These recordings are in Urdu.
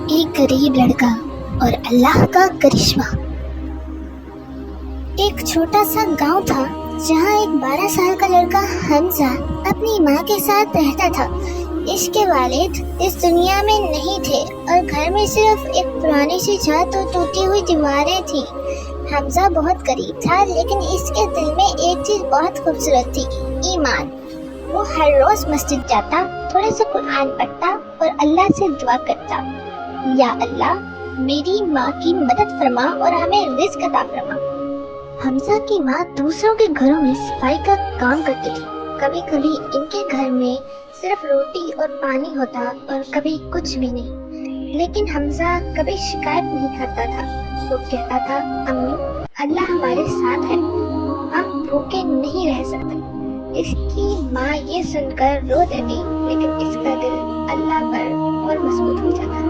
ایک غریب لڑکا اور اللہ کا کرشمہ۔ ایک چھوٹا سا گاؤں تھا جہاں ایک 12 سال کا لڑکا حمزہ اپنی ماں کے ساتھ رہتا تھا۔ اس کے والد اس دنیا میں نہیں تھے اور گھر میں صرف ایک پرانی سی چھت اور ٹوٹی ہوئی دیواریں تھیں۔ حمزہ بہت غریب تھا لیکن اس کے دل میں ایک چیز بہت خوبصورت تھی، ایمان۔ وہ ہر روز مسجد جاتا، تھوڑے سے قرآن پڑھتا اور اللہ سے دعا کرتا، یا اللہ میری ماں کی مدد فرما اور ہمیں رزق عطا فرما۔ حمزہ کی ماں دوسروں کے گھروں میں صفائی کا کام کرتی تھی۔ کبھی کبھی ان کے گھر میں صرف روٹی اور پانی ہوتا اور کبھی کچھ بھی نہیں، لیکن حمزہ کبھی شکایت نہیں کرتا تھا۔ وہ کہتا تھا، امی اللہ ہمارے ساتھ ہے، ہم بھوکے نہیں رہ سکتے۔ اس کی ماں یہ سن کر رو دیتی، لیکن اس کا دل اللہ پر اور مضبوط ہو جاتا۔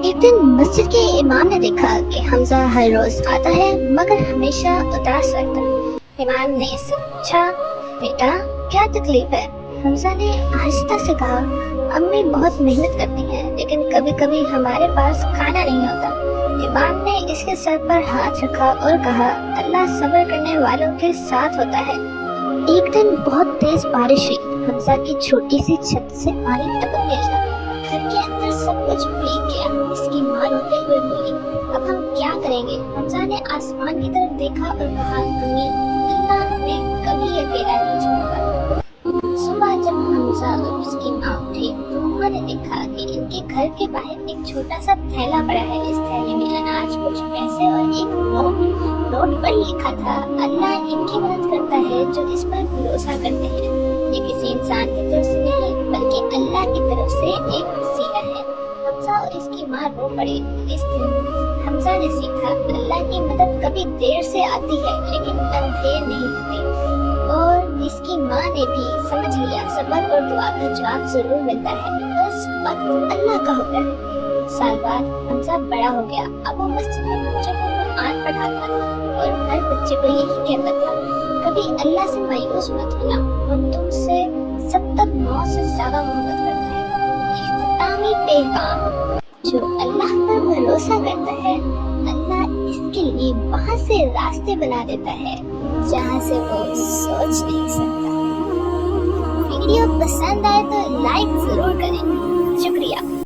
ایک دن مسجد کے امام نے دیکھا کہ حمزہ ہر روز آتا ہے مگر ہمیشہ اداس رہتا ہے۔ امام نے پوچھا، بیٹا کیا تکلیف ہے؟ حمزہ نے آہستہ سے کہا، امی بہت محنت کرتی ہیں لیکن کبھی کبھی ہمارے پاس کھانا نہیں ہوتا۔ امام نے اس کے سر پر ہاتھ رکھا اور کہا، اللہ صبر کرنے والوں کے ساتھ ہوتا ہے۔ ایک دن بہت تیز بارش ہوئی، حمزہ کی چھوٹی سی چھت سے پانی ٹپکنے لگا۔ گھر کے اندر سب کچھ بھیگ گیا۔ اس کی ماں روتے ہوئے بولی، اب ہم کیا کریں گے؟ حمزہ نے آسمان کی طرف دیکھا اور کہا، امی اللہ ہمیں کبھی اکیلا نہیں چھوڑتا۔ صبح جب حمزہ اور اس کی ماں اٹھی تو انہوں نے دیکھا کہ ان کے گھر کے باہر ایک چھوٹا سا تھیلا پڑا ہے۔ اس تھیلے میں اناج، کچھ پیسے اور ایک نوٹ پر لکھا تھا، اللہ ان کی مدد کرتا ہے جو اس پر بھروسہ کرتے ہیں۔ یہ کسی انسان کی طرف سے نہیں بلکہ اللہ کی طرف سے ایک وسیلہ ہے۔ حمزہ اور اس کی ماں رو پڑے۔ اس دن حمزہ نے سیکھا، اللہ کی مدد کبھی دیر سے آتی ہے لیکن اندھیر نہیں ہوتی۔ اور اس کی ماں نے بھی سمجھ لیا، صبر اور دعا کا جواب ضرور ملتا ہے، بس وقت اللہ کا ہوتا ہے۔ سال بعد حمزہ بڑا ہو گیا۔ اب وہ مسجد میں بچوں کو قرآن پڑھاتا تھا اور ہر بچے کو یہی کہتا تھا، کبھی اللہ سے مایوس مت ہونا، وہ تم سے 70 ماؤں سے زیادہ محبت کرتا ہے۔ اختتامی پیغام، جو اللہ پر بھروسہ کرتا ہے اللہ اس کے لیے وہاں سے راستے بنا دیتا ہے جہاں سے وہ سوچ نہیں سکتا۔ ویڈیو پسند آئے تو لائک ضرور کریں۔ شکریہ۔